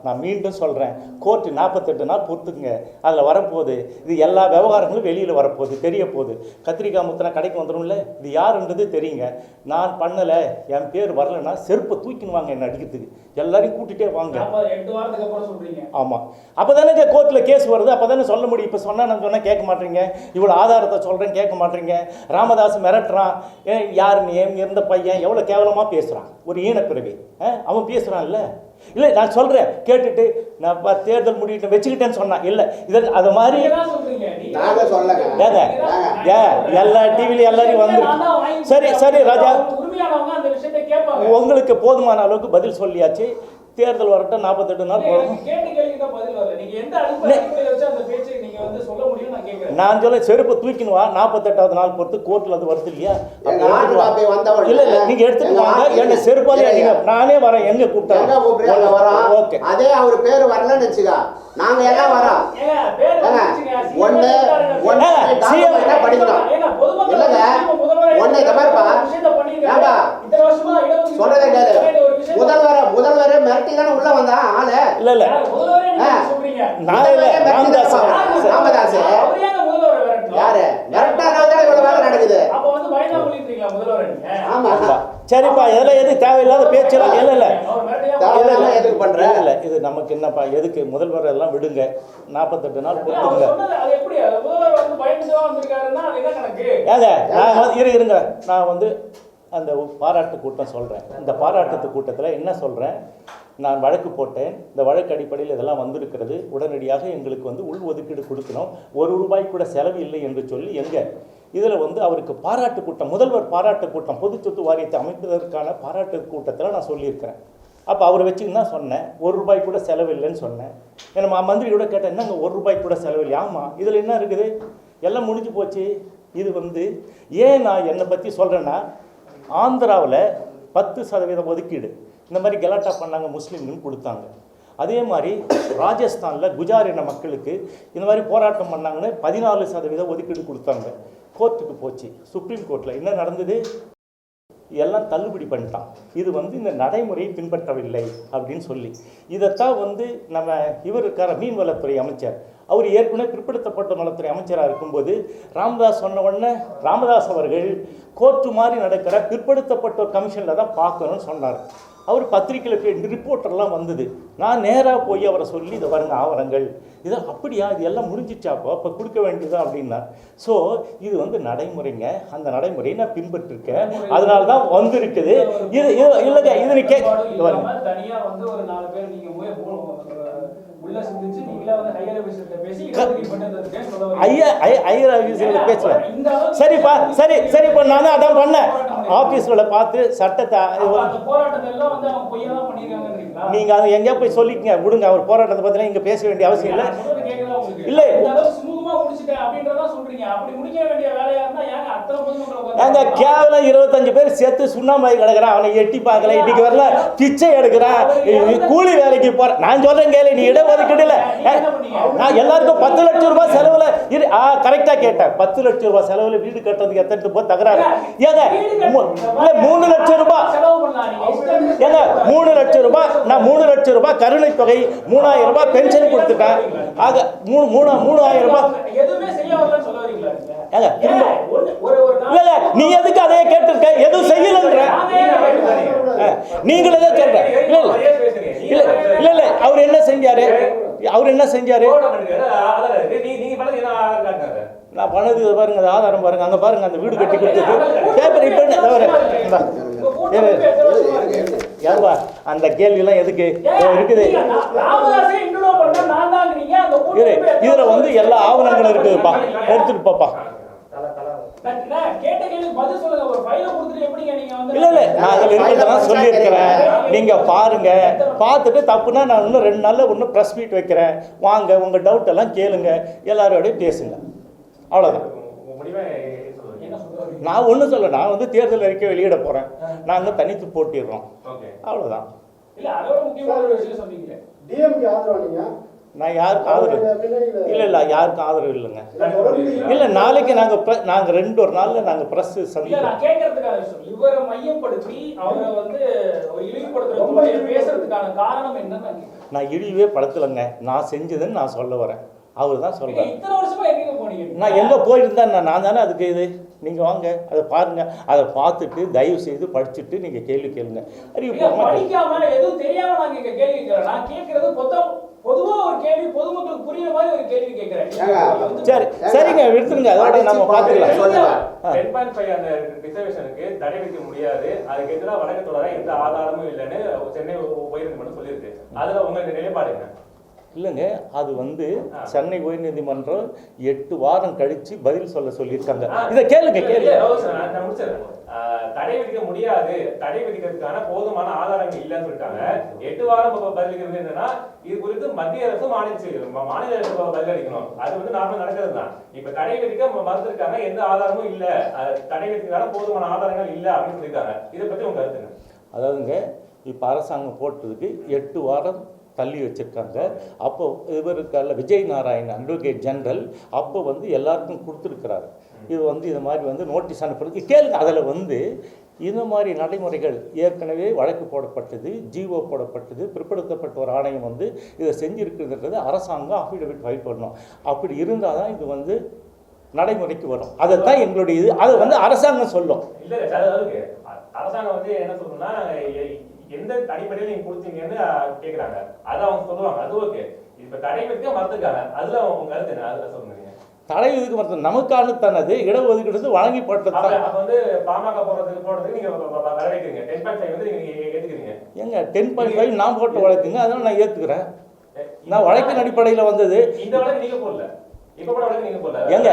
நான் மீண்டும் சொல்கிறேன். கோர்ட்டு 48 நாள் பொறுத்துக்குங்க. அதில் வரப்போகுது. இது எல்லா விவகாரங்களும் வெளியில் வரப்போகுது, தெரிய போகுது. கத்திரிக்காய் முத்தினா கடைக்கு வந்துடும்ல. இது யாருன்றது தெரியுங்க. நான் பண்ணலை, என் பேர் வரலைன்னா செருப்பை தூக்கின்னு வாங்க என்ன அடிக்கிறதுக்கு. எல்லாரையும் கூட்டிகிட்டே வாங்க. 8 வாரத்துக்கு அப்புறம் சொல்கிறீங்க. ஆமாம், அப்போ தானே கோர்ட்டில் கேஸ் வருது. அப்போ தானே சொல்ல முடியும். இப்போ சொன்னால் நான் சொன்னால் கேட்க மாட்டேங்க. இவ்வளோ ஆதாரத்தை சொல்கிறேன், கேட்க மாட்டேங்க. ராமதாஸ் மிரட்டுறான். யார் நீ இருந்த பையன் எவ்வளோ கேவலமாக பேசுகிறான். ஒரு ஈனப்பிறவி அவன் பேசுகிறான்ல. இல்லை நான் சொல்கிறேன், கேட்டுட்டு நான் தேர்தல் முடிவிட்டு வச்சுக்கிட்டேன்னு சொன்னான். இல்லை இதை அது மாதிரி எல்லா டிவிலையும் எல்லாரையும் வந்து சரி ராஜா, உங்களுக்கு போதுமான அளவுக்கு பதில் சொல்லியாச்சு. தேர்தல் வரட்டும், 48 நாள் போகும். நான் சொல்ல செருப்பு தூக்கினுவா. 48வது நாள் பொறுத்து கோர்ட்ல அது வருது இல்லையா? இல்ல நீங்க எடுத்துட்டு வாங்க. என்ன செருப்பாலே அடிங்க, நானே வரேன். எங்க கூப்பிட்டாங்க? ஓகே, அதே அவர் பேர் வரலன்னு வச்சுக்கா, நாங்க எல்லாம் வரோம். ஒண்ணு படிக்கிறோம் இல்லங்க. ஒண்ணு இத பாருப்பா, சொல்றதே கேளு. முதல்வரே மிரட்டி தானே உள்ள வந்தா ஆளு. இல்ல ராமதாஸ் யாரு மிரட்டானால இவ்வளவு வேலை நடக்குது. ஆமா சரிப்பா, இதெல்லாம் எது தேவையில்லாத பேச்செல்லாம் இல்ல எதுக்கு பண்ற? இல்ல இது நமக்கு என்னப்பா, எதுக்கு முதல்வர் எல்லாம் விடுங்க. 48 நாள் பொறுத்துங்க. ஏங்க இருங்க, நான் வந்து அந்த பாராட்டு கூட்டம் சொல்கிறேன். இந்த பாராட்டு கூட்டத்தில் என்ன சொல்கிறேன், நான் வழக்கு போட்டேன். இந்த வழக்கு அடிப்படையில் இதெல்லாம் வந்திருக்கிறது. உடனடியாக எங்களுக்கு வந்து உள் ஒதுக்கீடு கொடுக்கணும். ₹1 கூட செலவு இல்லை என்று சொல்லி இதில் வந்து அவருக்கு பாராட்டு கூட்டம், முதல்வர் பாராட்டு கூட்டம், பொது சொத்து வாரியத்தை அமைப்பதற்கான பாராட்டு கூட்டத்தில் நான் சொல்லியிருக்கிறேன். அப்போ அவர் வச்சுன்னு தான் சொன்னேன். ₹1 கூட செலவு இல்லைன்னு சொன்னேன். ஏன்னா மந்திரியோட கேட்டேன், என்னங்க ₹1 கூட செலவு இல்லை? ஆமாம், இதில் என்ன இருக்குது, எல்லாம் முடிஞ்சு போச்சு. இது வந்து ஏன் நான் என்னை பற்றி சொல்கிறேன்னா, ஆந்திராவில் 10% ஒதுக்கீடு இந்த மாதிரி கலாட்டா பண்ணாங்க, முஸ்லீம்னு கொடுத்தாங்க. அதே மாதிரி ராஜஸ்தானில் குஜார் இன மக்களுக்கு இந்த மாதிரி போராட்டம் பண்ணாங்கன்னு 14% ஒதுக்கீடு கொடுத்தாங்க. கோர்ட்டுக்கு போச்சு, சுப்ரீம் கோர்ட்டில் என்ன நடந்தது, எல்லாம் தள்ளுபடி பண்ணிட்டான். இது வந்து இந்த நடைமுறையை பின்பற்றவில்லை அப்படின்னு சொல்லி இதைத்தான் வந்து நம்ம இவர் இருக்கார மீன்வளத்துறை அமைச்சர், அவர் ஏற்கனவே பிற்படுத்தப்பட்ட நலத்துறை அமைச்சராக இருக்கும்போது ராமதாஸ் சொன்ன உடனே ராமதாஸ் அவர்கள் கோர்ட்டு மாதிரி நடக்கிற பிற்படுத்தப்பட்டோர் கமிஷனில் தான் பார்க்கணும்னு சொன்னார். அவர் பத்திரிக்கையில் ரிப்போர்ட்டர்லாம் வந்தது. நான் நேராக போய் அவரை சொல்லி இதை பாருங்க ஆவணங்கள் இதை அப்படியா இது எல்லாம் முடிஞ்சிச்சாப்போ அப்போ கொடுக்க வேண்டியதா அப்படின்னா. ஸோ இது வந்து நடைமுறைங்க, அந்த நடைமுறையை நான் பின்பற்றிருக்கேன், அதனால தான் வந்திருக்குது. இது இல்லைங்க, இது நீ தனியாக வந்து ஒரு 4 பேர் நீங்கள் உள்ள சிந்திச்சு நீங்களே வந்து ஹையர் ஆஃபீஸர்கிட்ட பேசி ஹையர் ஆஃபீஸர்கிட்ட பேசுவேன். சரிப்பா சரிப்பா, நான் தான் அதான் பண்ணேன். ஆஃபீஸ்களை பார்த்து சட்டத்தை நீங்கள் அதை எங்கேயா போய் சொல்லிக்கங்க விடுங்க. அவர் போராட்டத்தை பற்றிலாம் இங்கே பேச வேண்டிய அவசியம் இல்லை. இல்லை சுமூகமா முடிச்சிட்டேன் அப்படின்றதா சொல்றீங்க. அப்படி முடிக்க வேண்டிய வேலையா இருந்தா ஏங்க அத்தனை பொதுமக்களை அங்க கேவலம் 25 பேர் சேர்த்து சுண்ணாம்பாய் கிடக்குறான். அவனை எட்டி பார்க்கல, இன்னைக்கு வரல, பிச்சை எடுக்கிறான், கூலி வேலைக்கு போற. நான் சொல்றேன் கேளு, நீ இடஒதுக்கீடுல நான் எல்லாருக்கும் 10 லட்சம் ரூபாய் செலவுல கரெக்டா கேட்டேன். 10 லட்சம் ரூபாய் செலவுல வீடு கட்டுறதுக்கு எத்தனை போய் தகராறு ஏங்க? 3 லட்சம் ரூபாய் ஏங்க, 3 லட்சம் ரூபாய், நான் 3 லட்சம் ரூபாய் கருணை தொகை, 3000 ரூபாய் பென்ஷன் கொடுத்துட்டேன். ஆக 3000 ரூபாய் ஏங்க, நீ எதுக்கு அதையே கேட்டிருக்க? எதுவும் செய்யலன்ற நீங்களே தான் சொல்ற. இல்ல அவர் என்ன செஞ்சாரு? நான் பண்ணது பாருங்க, ஆதாரம் பாருங்க, அங்க பாருங்க, அந்த வீடு கட்டி கொடுத்தது பேப்பர். இப்ப அந்த கேள்வி எல்லாம் எதுக்கு இருக்குது? இதுல வந்து எல்லா ஆவணங்களும் இருக்குதுப்பா, எடுத்துட்டு பாப்பா. இல்ல நான் அதுல இருக்கிறதெல்லாம் சொல்லியிருக்கிறேன். நீங்க பாருங்க, பார்த்துட்டு தப்புனா நான் இன்னும் 2 நாள்ல இன்னும் ப்ரெஸ் மீட் வைக்கிறேன். வாங்க, உங்க டவுட் எல்லாம் கேளுங்க, எல்லாரோடையும் பேசுங்க. அவ்வளவுதான். நான் ஒன்றும் சொல்ல, நான் வந்து தேர்தல் அறிக்கை வெளியிட போறேன். நாங்கள் தனித்து போட்டிடுறோம், அவ்வளவுதான். நான் யாருக்கு ஆதரவு இல்ல யாருக்கும் ஆதரவு இல்லைங்க. இல்ல நாளைக்கு நாங்க 2 நாள்ல நாங்க பிரஸ் சந்திக்கிறோம். இவரை மையப்படுத்தி அவரை வந்து ஒரு இழிவுபடுத்துற பேசுறதுக்கான காரணம் என்னன்னு நான் இழிவே படுத்தலைங்க. நான் செஞ்சதுன்னு நான் சொல்ல வரேன். அவர் தான் சொல்றாரு. இத்தனை வருஷமா எங்க போனீங்க? நான் எங்க போயிருந்தா நான் தானே அதுக்கு இது. நீங்க வாங்க, அதை பாருங்க, அதை பார்த்துட்டு தயவு செய்து படிச்சுட்டு நீங்க கேள்வி கேளுங்க. படிக்காம எதுவும் தெரியாம நாங்க இங்க கேள்வி கேட்கிறோம். நான் கேட்கறது பொதுவா ஒரு கேள்வி, பொதுமக்களுக்கு புரியுற மாதிரி ஒரு கேள்வி கேட்கிறேன். சரி, சரிங்க, எடுத்துருங்க, அதோட நம்ம பார்த்துக்கலாம். 10.5 அந்த ரிசர்வேஷனுக்கு தடை வைக்க முடியாது, அதுக்கு எதிராக வழக்கு தொடர எந்த ஆதாரமும் இல்லைன்னு சென்னை உயர்நீதிமன்றம் சொல்லியிருக்கு. அதுல உங்க நிலைப்பாடுங்க? இல்லைங்க, அது வந்து சென்னை உயர்நீதிமன்றம் 8 வாரம் கழிச்சு பதில் சொல்ல சொல்லியிருக்காங்க. இதை கேளுங்க. தடை விதிக்க முடியாது, தடை விதிக்கிறதுக்கான போதுமான ஆதாரங்கள் இல்லைன்னு சொல்லிட்டாங்க. 8 வாரம் பதிலளிக்கிறது என்னன்னா, இது குறித்து மத்திய அரசு மாநில அரசு பதில் அளிக்கணும். அது வந்து நார்மல் நடக்கிறது தான். இப்ப தடை விதிக்க மறுத்திருக்காங்க, எந்த ஆதாரமும் இல்ல, தடை விதிக்கிறதுக்கான போதுமான ஆதாரங்கள் இல்ல அப்படின்னு சொல்லியிருக்காங்க. இதை பத்தி உங்க கருத்துங்க? அதாவதுங்க, இப்ப அரசாங்கம் போட்டதுக்கு 8 வாரம் தள்ளி வச்சிருக்காங்க. அப்போ இவருக்கால விஜய் நாராயண் அட்வொகேட் ஜெனரல் அப்போ வந்து எல்லாருக்கும் கொடுத்துருக்கிறாரு. இது வந்து இது மாதிரி வந்து நோட்டீஸ் அனுப்புறது கேளுங்க. அதில் வந்து இந்த மாதிரி நடைமுறைகள் ஏற்கனவே வழக்கு போடப்பட்டது, ஜிஓ போடப்பட்டது, பிற்படுத்தப்பட்ட ஒரு ஆணையம் வந்து இதை செஞ்சுருக்குன்றது அரசாங்கம் அஃபிடவிட் ஃபைல் பண்ணணும். அப்படி இருந்தால் தான் இது வந்து நடைமுறைக்கு வரும். அதைத்தான் எங்களுடைய இது, அதை வந்து அரசாங்கம் சொல்லும். இல்லை, அரசாங்கம் வந்து என்ன சொல்லணும்னா, எந்த அடிப்படையில் நீங்க கொடுத்தீங்கன்னு கேட்குறாங்க, அதை அவங்க சொல்லுவாங்க, அது ஓகே. இப்போ தடை விதிக்க மறுத்துக்காங்க, அதுல உங்க கருத்து என்ன? அதுல சொல்லுங்க. தடை விதிக்க மறுத்து நமக்கான தனது இடஒதுக்கீடு வழங்கி போட்டது. அப்ப வந்து பாமக போடுறதுக்கு நீங்க வரவேற்கிறீங்க. 10.5 வந்து நீங்க ஏத்துக்கிறீங்க. ஏங்க 10.5 நான் போட்ட வழக்குங்க, அதனால நான் ஏத்துக்கிறேன். நான் வழக்கின் அடிப்படையில் வந்தது. இந்த வழக்கு நீங்க போடல, இப்ப கூட வழக்கு நீங்க போடல. ஏங்க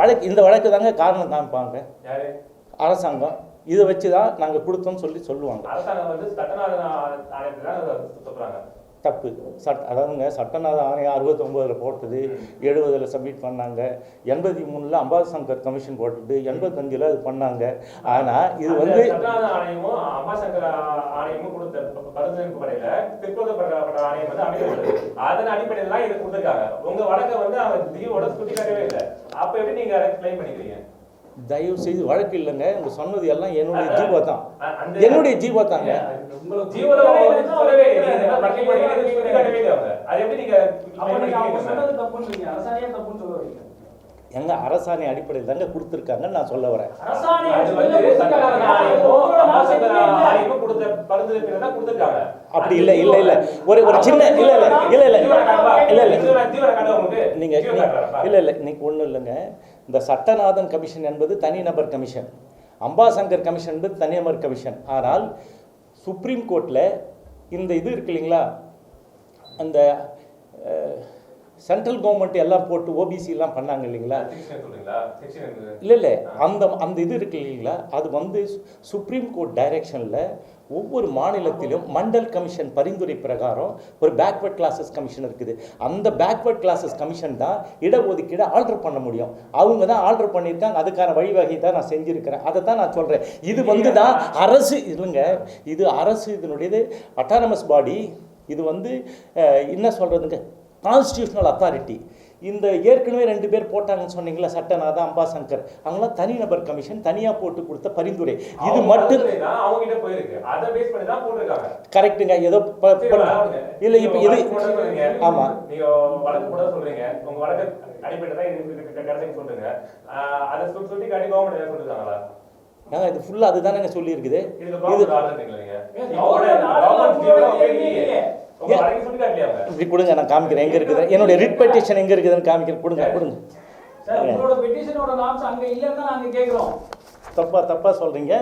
வழக்கு, இந்த வழக்கு தாங்க காரணம் காமிப்பாங்க யாரு? அரசாங்கம். இதை வச்சு தான் நாங்கள் கொடுத்தோம்னு சொல்லுவாங்க. அரசாங்கம் வந்து சட்டநாத ஆணையத்தை தான் சொல்றாங்க. தப்பு. அதாவதுங்க, சட்டநாத ஆணையம் 69 போட்டது, 70 சப்மிட் பண்ணாங்க, 83 அம்பாசங்கர் கமிஷன் போட்டது, 85 அது பண்ணாங்க. ஆனால் இது வந்து சட்டநாத ஆணையமும் அம்பாசங்கர் ஆணையமும் கொடுத்த பரிந்துரைப்பு படையில பிற்படுத்தப்பட்ட ஆணையம் வந்து அமைக்கப்பட்டது. அதன் அடிப்படையில் தான் இதை கொடுத்துருக்காங்க. உங்க வழக்கை வந்து அவங்க தீவோட சுட்டி காட்டவே இல்லை. அப்ப எப்படி நீங்க அதை கிளைம் பண்ணிக்கிறீங்க? தயவு செய்து வழக்கு இல்லைங்க, உங்க சொன்னது எல்லாம் என்னுடைய ஜீவா தான், என்னுடைய ஜீவா தாங்க. எங்க அரசாணை அடிப்படையில் தாங்க கொடுத்துருக்காங்க, நான் சொல்ல வரேன். அப்படி இல்லை இல்லை இல்லை ஒரு சின்ன இல்லை இல்லை இல்லை இல்லை இல்லை இல்லை நீங்க இல்லை இல்லை இன்னைக்கு ஒன்றும் இல்லைங்க. இந்த சட்டநாதன் கமிஷன் என்பது தனிநபர் கமிஷன், அம்பாசங்கர் கமிஷன் என்பது தனிநபர் கமிஷன். ஆனால் சுப்ரீம் கோர்ட்டில் இந்த இது இருக்கு இல்லைங்களா, அந்த சென்ட்ரல் கவர்மெண்ட் எல்லாம் போட்டு ஓபிசி எல்லாம் பண்ணாங்க இல்லைங்களா? சொல்றீங்களா? இல்லை அந்த இது இருக்கு இல்லைங்களா, அது வந்து சுப்ரீம் கோர்ட் டைரக்ஷனில் ஒவ்வொரு மாநிலத்திலும் மண்டல் கமிஷன் பரிந்துரை பிரகாரம் ஒரு பேக்வர்ட் கிளாஸஸ் கமிஷன் இருக்குது. அந்த பேக்வர்ட் கிளாஸஸ் கமிஷன் தான் இடஒதுக்கீடு ஆல்டர் பண்ண முடியும். அவங்க தான் ஆல்டர் பண்ணியிருக்காங்க. அதுக்கான வழிவகை தான் நான் செஞ்சுருக்கிறேன். அதை தான் நான் சொல்கிறேன். இது வந்து தான் அரசு இல்லைங்க, இது அரசு இதனுடையது அட்டானமஸ் பாடி. இது வந்து என்ன சொல்கிறதுங்க, கான்ஸ்டியூஷனல் அத்தாரிட்டி. இந்த ஏற்கனவே 2 பேர் போட்டாங்கன்னு சொன்னீங்களா, சட்டநாதா, அம்பாசங்கர், அவங்களாம் தனிநபர் கமிஷன் தனியாக போட்டு கொடுத்த பரிந்துரை. இது மட்டும் கரெக்டுங்க. ஏதோ இல்லை இப்போ இது ஆமாம் இது ஃபுல்லாக அதுதானே சொல்லியிருக்குது. இப்படி கொடுங்க, நான் காமிக்கிறேன் எங்கே இருக்குது என்னுடைய ரிட் பெட்டிஷன் எங்கே இருக்குதுன்னு காமிக்கிறேன். கொடுங்க. தப்பா சொல்கிறீங்க,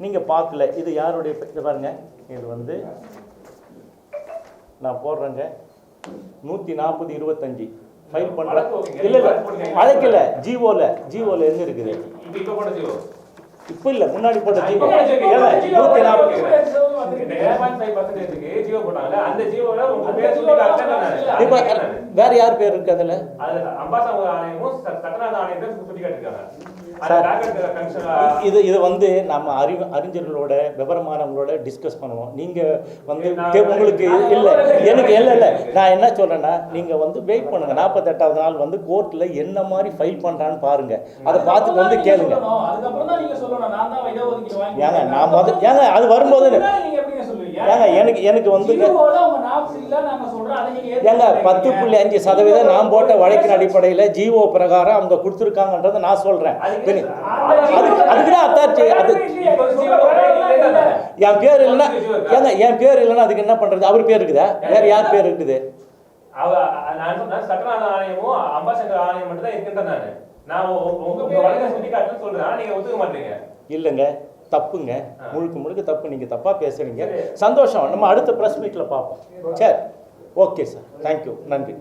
நீங்கள் பார்க்கல. இது யாருடைய பாருங்க, இது வந்து நான் போடுறேங்க 140/25 ஃபைல் பண்ணுறேன். இல்லை அழைக்கல, ஜிஓவில் எங்கே இருக்குது? இப்போ இல்லை, முன்னாடி போட்ட ஜிஓ 140 இப்போ வேற யார் பேர் இருக்கு அதில்? இது வந்து நம்ம அறிஞர்களோட விவரமானவங்களோட டிஸ்கஸ் பண்ணுவோம். நீங்கள் வந்து உங்களுக்கு இல்லை எனக்கு இல்லை நான் என்ன சொல்கிறேன்னா, நீங்கள் வந்து வெயிட் பண்ணுங்கள். 48வது நாள் வந்து கோர்ட்டில் என்ன மாதிரி ஃபைல் பண்ணுறான்னு பாருங்கள். அதை பார்த்துட்டு வந்து கேளுங்க. ஏங்க நான் ஏங்க அது வரும்போது ஏங்க எனக்கு வந்து ஏங்க 10.5% நான் போட்ட வழக்கின் அடிப்படையில் ஜிஓ பிரகாரம் அவங்க கொடுத்துருக்காங்கன்றதை நான் சொல்கிறேன். அதுக்குதான் அத்தாரிட்டி. அது என் பேர் இல்லைன்னா ஏங்க என் பேர் இல்லைன்னா அதுக்கு என்ன பண்ணுறது? அவர் பேர் இருக்குதா? வேற யார் பேர் இருக்குது? சட்டநாத ஆணையமும் அம்பாசங்கர் ஆணையம் மட்டும் தான் இருக்கின்றேன். நான் உங்க வழக்கை சுட்டி காட்டுன்னு சொல்றேன், நீங்க ஒத்துக்க மாட்டீங்க. இல்லைங்க, தப்புங்க, முழுக்க தப்பு. நீங்கள் தப்பாக பேசுகிறீங்க. சந்தோஷம், நம்ம அடுத்த ப்ரெஸ் மீட்டில் பார்ப்போம். சரி, ஓகே சார், தேங்க்யூ, நன்றி.